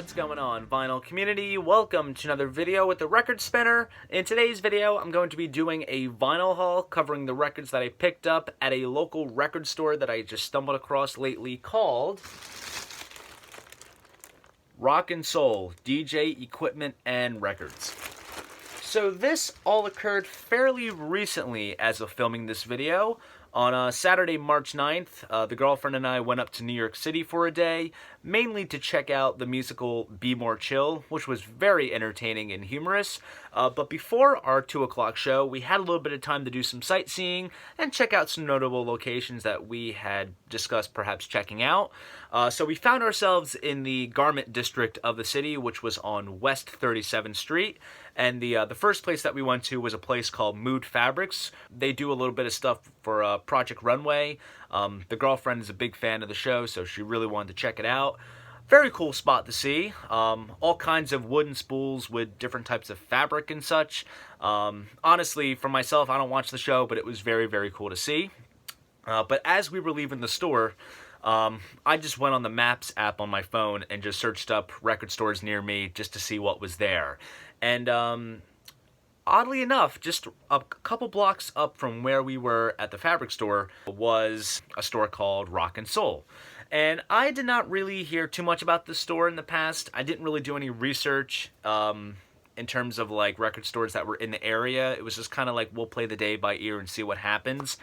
What's going on, vinyl community? Welcome to another video with the Record Spinner. In today's video, I'm going to be doing a vinyl haul covering the records that I picked up at a local record store that I just stumbled across lately called Rock and Soul, DJ Equipment and Records. So this all occurred fairly recently as of filming this video. On Saturday, March 9th, the girlfriend and I went up to New York City for a day, mainly to check out the musical Be More Chill, which was very entertaining and humorous. But before our 2 o'clock show, we had a little bit of time to do some sightseeing and check out some notable locations that we had discussed perhaps checking out. So we found ourselves in the garment district of the city, which was on West 37th Street. And the first place that we went to was a place called Mood Fabrics. They do a little bit of stuff for Project Runway. The girlfriend is a big fan of the show, so she really wanted to check it out. Very cool spot to see. All kinds of wooden spools with different types of fabric and such. Honestly, for myself, I don't watch the show, but it was very, very cool to see. But as we were leaving the store, I just went on the Maps app on my phone and just searched up record stores near me just to see what was there. And oddly enough, just a couple blocks up from where we were at the fabric store was a store called Rock and Soul. And I did not really hear too much about this store in the past. I didn't really do any research in terms of like record stores that were in the area. It was just kind of like we'll play the day by ear and see what happens.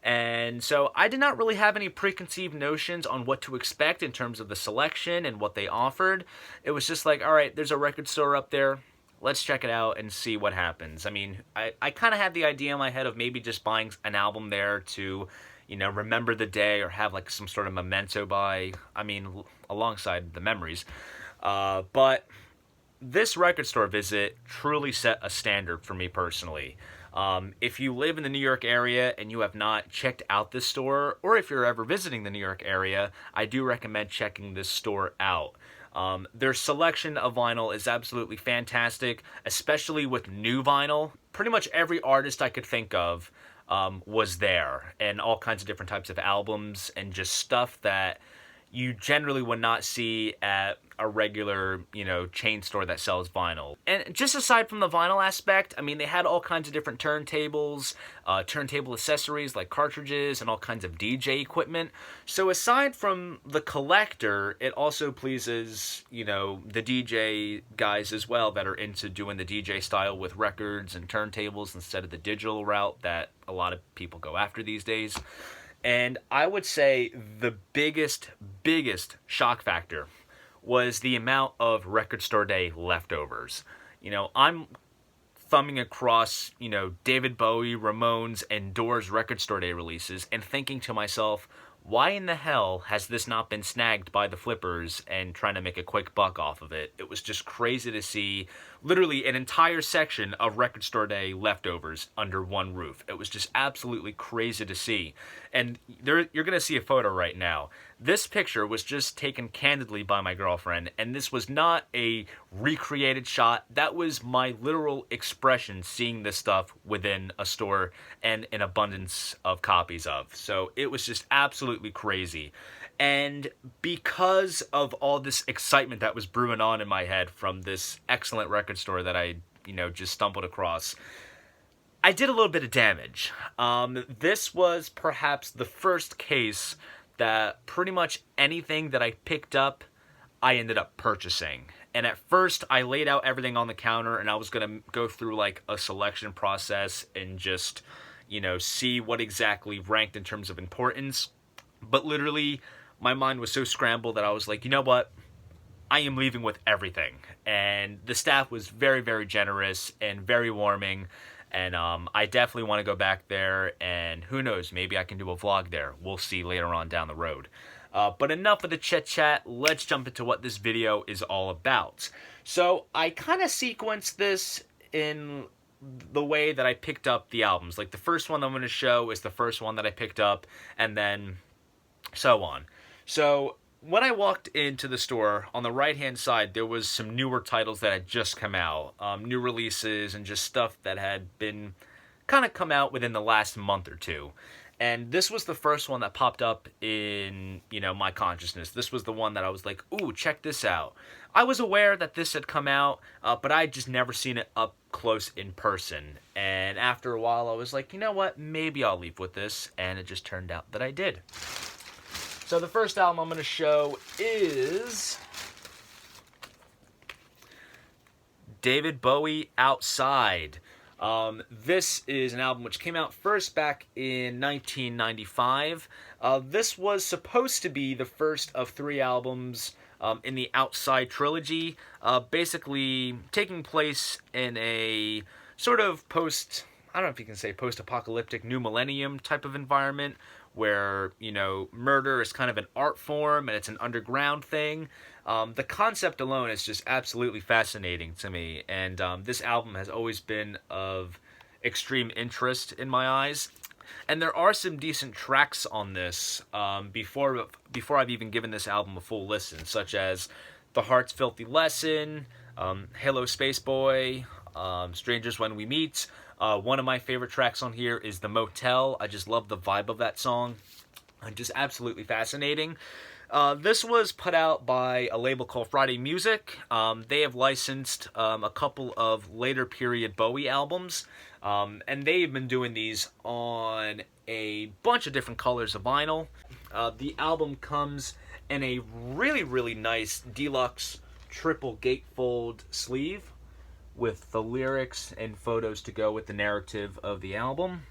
And so I did not really have any preconceived notions on what to expect in terms of the selection and what they offered. It was just like, all right, there's a record store up there. Let's check it out and see what happens. I mean, I kind of had the idea in my head of maybe just buying an album there to, you know, remember the day or have like some sort of memento by, I mean, alongside the memories. But this record store visit truly set a standard for me personally. If you live in the New York area and you have not checked out this store, or if you're ever visiting the New York area, I do recommend checking this store out. Their selection of vinyl is absolutely fantastic, especially with new vinyl. Pretty much every artist I could think of was there, and all kinds of different types of albums and just stuff that you generally would not see at a regular, you know, chain store that sells vinyl. And just aside from the vinyl aspect, I mean, they had all kinds of different turntables, turntable accessories like cartridges, and all kinds of DJ equipment. So aside from the collector, it also pleases, you know, the DJ guys as well that are into doing the DJ style with records and turntables instead of the digital route that a lot of people go after these days. And I would say the biggest shock factor was the amount of record store day leftovers. You know, I'm thumbing across, you know, David Bowie, Ramones, and Doors record store day releases and thinking to myself, why in the hell has this not been snagged by the flippers and trying to make a quick buck off of it? It was just crazy to see literally an entire section of record store day leftovers under one roof. It was just absolutely crazy to see. And you're going to see a photo right now. This picture was just taken candidly by my girlfriend, and this was not a recreated shot. That was my literal expression seeing this stuff within a store and an abundance of copies of. So it was just absolutely crazy. And because of all this excitement that was brewing on in my head from this excellent record store that I, you know, just stumbled across, I did a little bit of damage. This was perhaps the first case that pretty much anything that I picked up, I ended up purchasing. And at first, I laid out everything on the counter, and I was going to go through like a selection process and just, you know, see what exactly ranked in terms of importance. But literally, my mind was so scrambled that I was like, you know what? I am leaving with everything. And the staff was very, very generous and very warming. And I definitely want to go back there, and who knows, maybe I can do a vlog there. We'll see later on down the road. But enough of the chit-chat, let's jump into what this video is all about. So I kind of sequenced this in the way that I picked up the albums. Like the first one I'm going to show is the first one that I picked up, and then so on. So when I walked into the store, on the right-hand side, there was some newer titles that had just come out. New releases and just stuff that had been kind of come out within the last month or two. And this was the first one that popped up in, my consciousness. This was the one that I was like, ooh, check this out. I was aware that this had come out, but I had just never seen it up close in person. And after a while, I was like, you know what? Maybe I'll leave with this. And it just turned out that I did. So the first album I'm going to show is David Bowie, Outside. This is an album which came out first back in 1995. This was supposed to be the first of 3 albums in the Outside trilogy, basically taking place in a sort of I don't know if you can say post-apocalyptic new millennium type of environment where, murder is kind of an art form and it's an underground thing. The concept alone is just absolutely fascinating to me, and this album has always been of extreme interest in my eyes. And there are some decent tracks on this before I've even given this album a full listen, such as The Heart's Filthy Lesson, Hello Space Boy, Strangers When We Meet. One of my favorite tracks on here is The Motel. I just love the vibe of that song. Just absolutely fascinating. This was put out by a label called Friday Music. They have licensed a couple of later period Bowie albums, and they've been doing these on a bunch of different colors of vinyl. The album comes in a really, really nice deluxe triple gatefold sleeve with the lyrics and photos to go with the narrative of the album.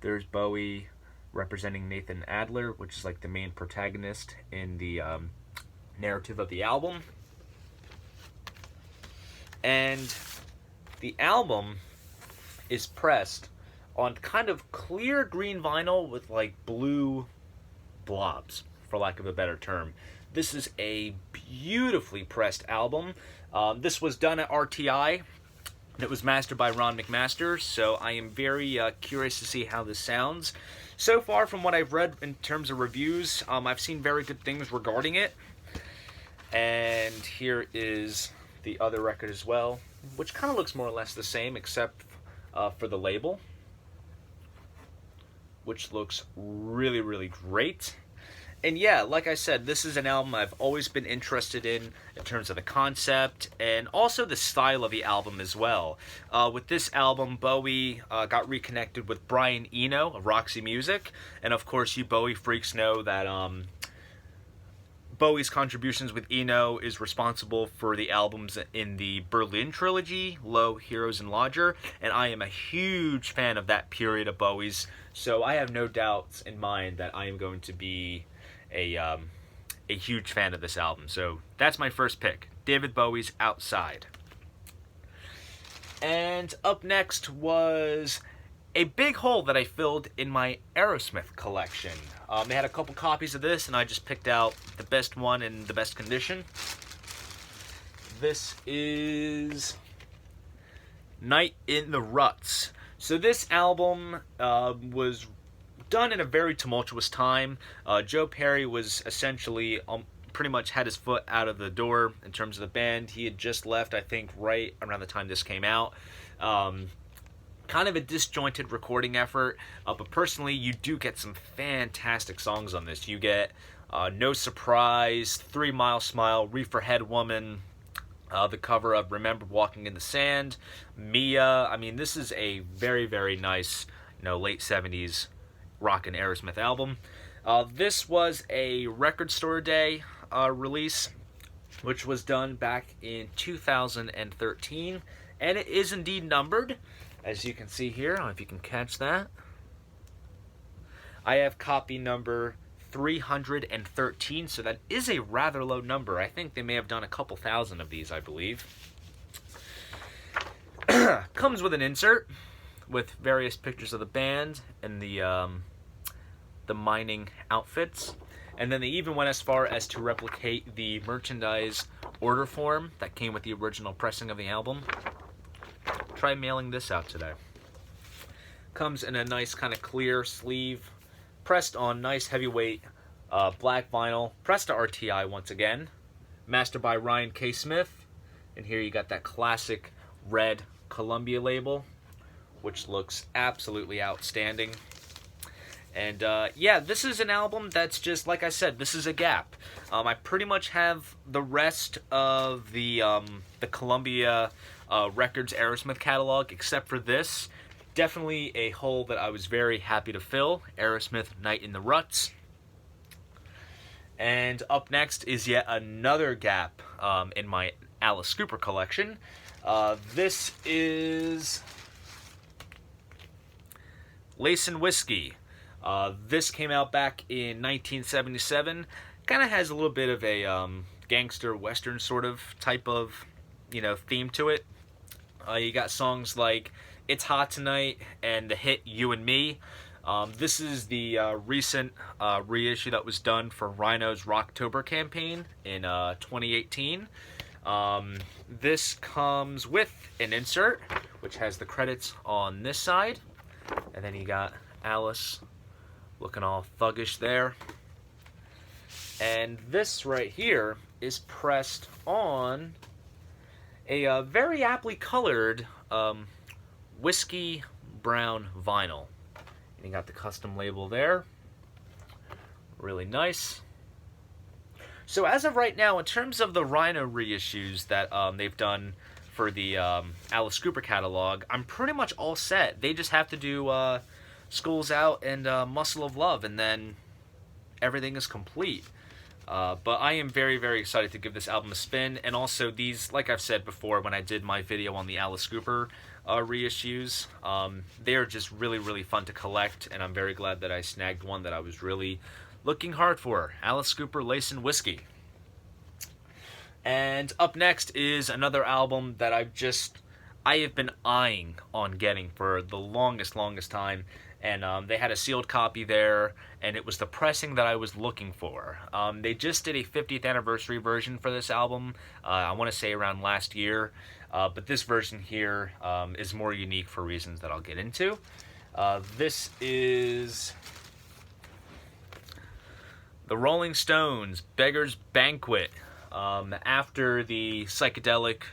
There's Bowie representing Nathan Adler, which is like the main protagonist in the narrative of the album. And the album is pressed on kind of clear green vinyl with like blue blobs, for lack of a better term. This is a beautifully pressed album. This was done at RTI. It was mastered by Ron McMaster, so I am very curious to see how this sounds. So far, from what I've read in terms of reviews, I've seen very good things regarding it. And here is the other record as well, which kind of looks more or less the same, except for the label, which looks really, really great. And yeah, like I said, this is an album I've always been interested in terms of the concept and also the style of the album as well. With this album, Bowie got reconnected with Brian Eno of Roxy Music, and of course you Bowie freaks know that Bowie's contributions with Eno is responsible for the albums in the Berlin trilogy, Low, Heroes, and Lodger, and I am a huge fan of that period of Bowie's, so I have no doubts in mind that I am going to be a huge fan of this album. So that's my first pick, David Bowie's Outside. And up next was a big hole that I filled in my Aerosmith collection. They had a couple copies of this, and I just picked out the best one in the best condition. This is Night in the Ruts. So this album was done in a very tumultuous time. Joe Perry was essentially pretty much had his foot out of the door in terms of the band. He had just left, I think, right around the time this came out. Kind of a disjointed recording effort, but personally, you do get some fantastic songs on this. You get No Surprise, 3 Mile Smile, Reefer Head Woman, the cover of Remember Walking in the Sand, Mia. I mean, this is a very, very nice, late 70s rock and Aerosmith album. This was a Record Store Day release, which was done back in 2013, and it is indeed numbered, as you can see here. I don't know if you can catch that. I have copy number 313, so that is a rather low number. I think they may have done a couple thousand of these, I believe. Comes with an insert with various pictures of the band and the mining outfits, and then they even went as far as to replicate the merchandise order form that came with the original pressing of the album. Try mailing this out today. Comes in a nice kind of clear sleeve, pressed on nice heavyweight black vinyl, pressed to RTI once again, mastered by Ryan K. Smith, and here you got that classic red Columbia label, which looks absolutely outstanding. And yeah, this is an album that's just, like I said, this is a gap. I pretty much have the rest of the Columbia Records Aerosmith catalog, except for this. Definitely a hole that I was very happy to fill. Aerosmith Night in the Ruts. And up next is yet another gap in my Alice Cooper collection. This is Lacin' Whiskey. This came out back in 1977. Kind of has a little bit of a gangster western sort of type of, theme to it. You got songs like It's Hot Tonight and the hit You and Me. This is the recent reissue that was done for Rhino's Rocktober campaign in 2018. This comes with an insert, which has the credits on this side. And then you got Alice looking all thuggish there. And this right here is pressed on a very aptly colored whiskey brown vinyl. And you got the custom label there. Really nice. So as of right now, in terms of the Rhino reissues that they've done for the Alice Cooper catalog, I'm pretty much all set. They just have to do Schools Out and Muscle of Love, and then everything is complete. But I am very, very excited to give this album a spin. And also these, like I've said before when I did my video on the Alice Cooper reissues, they are just really, really fun to collect. And I'm very glad that I snagged one that I was really looking hard for. Alice Cooper, Lacin' Whiskey. And up next is another album that I have been eyeing on getting for the longest time. And they had a sealed copy there, and it was the pressing that I was looking for. They just did a 50th anniversary version for this album, I want to say around last year, but this version here is more unique for reasons that I'll get into. This is the Rolling Stones, Beggar's Banquet. After the psychedelic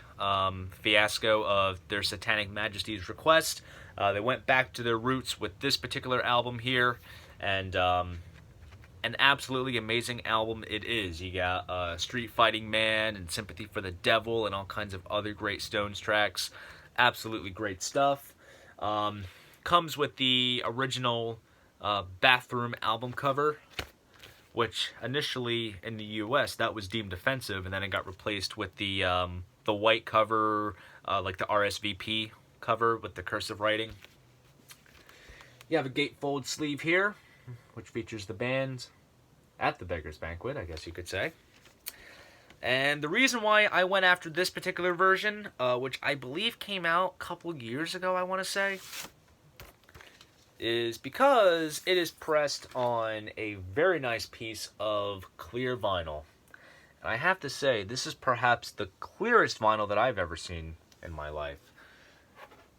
fiasco of their Satanic Majesty's Request, they went back to their roots with this particular album here, and an absolutely amazing album it is. You got Street Fighting Man and Sympathy for the Devil and all kinds of other great Stones tracks. Absolutely great stuff. Comes with the original Bathroom album cover, which initially in the US that was deemed offensive, and then it got replaced with the white cover, like the RSVP cover with the cursive writing. You have a gatefold sleeve here, which features the band at the Beggar's Banquet, I guess you could say. And the reason why I went after this particular version, which I believe came out a couple years ago, I want to say, is because it is pressed on a very nice piece of clear vinyl. And I have to say, this is perhaps the clearest vinyl that I've ever seen in my life.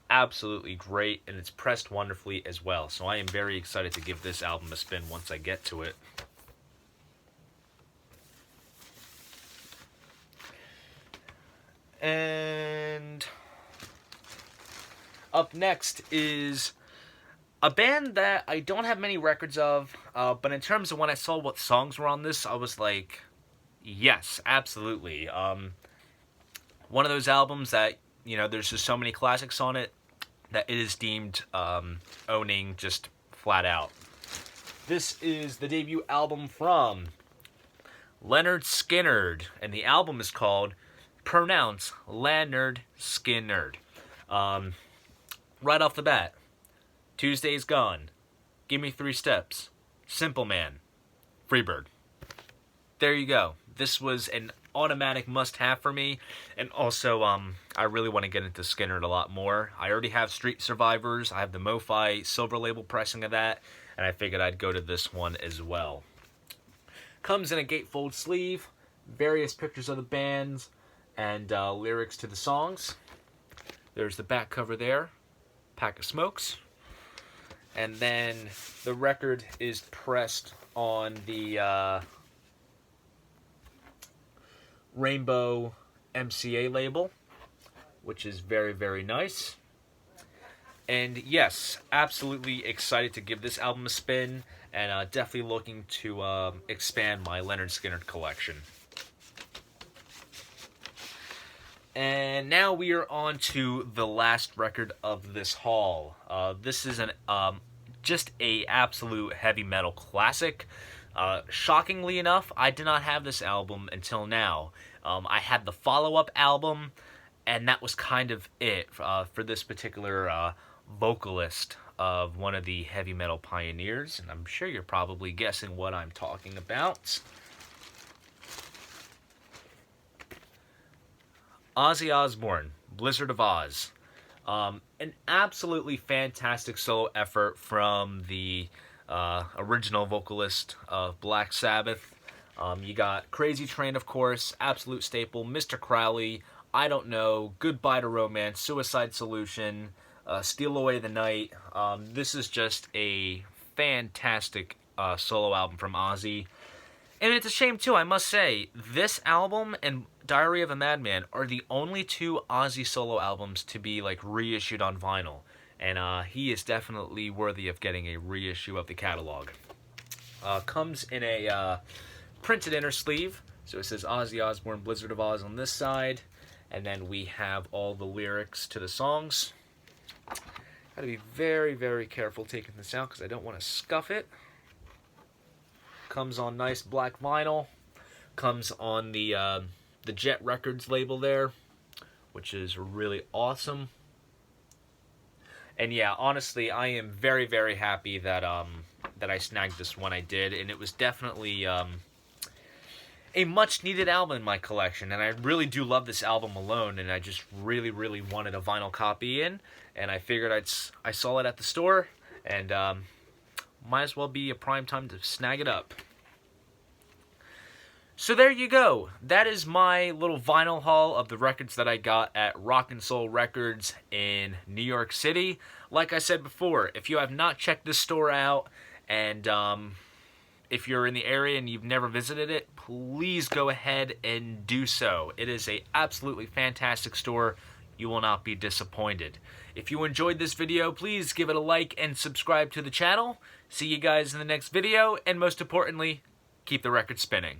Absolutely great, and it's pressed wonderfully as well. So I am very excited to give this album a spin once I get to it. And up next is a band that I don't have many records of, but in terms of when I saw what songs were on this, I was like, yes, absolutely. One of those albums that, there's just so many classics on it that it is deemed owning just flat out. This is the debut album from Lynyrd Skynyrd, and the album is called Pronounce Lynyrd Skynyrd. Right off the bat, Tuesday's Gone, Give Me 3 Steps, Simple Man, Freebird. There you go. This was an automatic must-have for me, and also I really want to get into Skynyrd a lot more. I already have Street Survivors, I have the Mo-Fi Silver Label pressing of that, and I figured I'd go to this one as well. Comes in a gatefold sleeve, various pictures of the bands, and lyrics to the songs. There's the back cover there, pack of smokes. And then the record is pressed on the Rainbow MCA label, which is very, very nice. And yes, absolutely excited to give this album a spin, and definitely looking to expand my Lynyrd Skynyrd collection. And now we are on to the last record of this haul. This is an just a absolute heavy metal classic. Shockingly enough, I did not have this album until now. I had the follow-up album, and that was kind of it for this particular vocalist of one of the heavy metal pioneers. And I'm sure you're probably guessing what I'm talking about. Ozzy Osbourne, Blizzard of Oz. An absolutely fantastic solo effort from the original vocalist of Black Sabbath. You got Crazy Train, of course, absolute staple, Mr. Crowley, I Don't Know, Goodbye to Romance, Suicide Solution, Steal Away the Night. This is just a fantastic solo album from Ozzy. And it's a shame, too, I must say. This album and Diary of a Madman are the only two Ozzy solo albums to be, like, reissued on vinyl. And he is definitely worthy of getting a reissue of the catalog. Comes in a printed inner sleeve. So it says Ozzy Osbourne, Blizzard of Oz on this side. And then we have all the lyrics to the songs. Gotta be very, very careful taking this out because I don't want to scuff it. Comes on nice black vinyl. Comes on the Jet Records label there, which is really awesome. And yeah, honestly, I am very, very happy that that I snagged this when I did, and it was definitely a much-needed album in my collection. And I really do love this album alone, and I just really, really wanted a vinyl copy in, and I figured I saw it at the store, and might as well be a prime time to snag it up. So there you go. That is my little vinyl haul of the records that I got at Rock and Soul Records in New York City. Like I said before, if you have not checked this store out, and if you're in the area and you've never visited it, please go ahead and do so. It is a absolutely fantastic store. You will not be disappointed. If you enjoyed this video, please give it a like and subscribe to the channel. See you guys in the next video, and most importantly, keep the record spinning.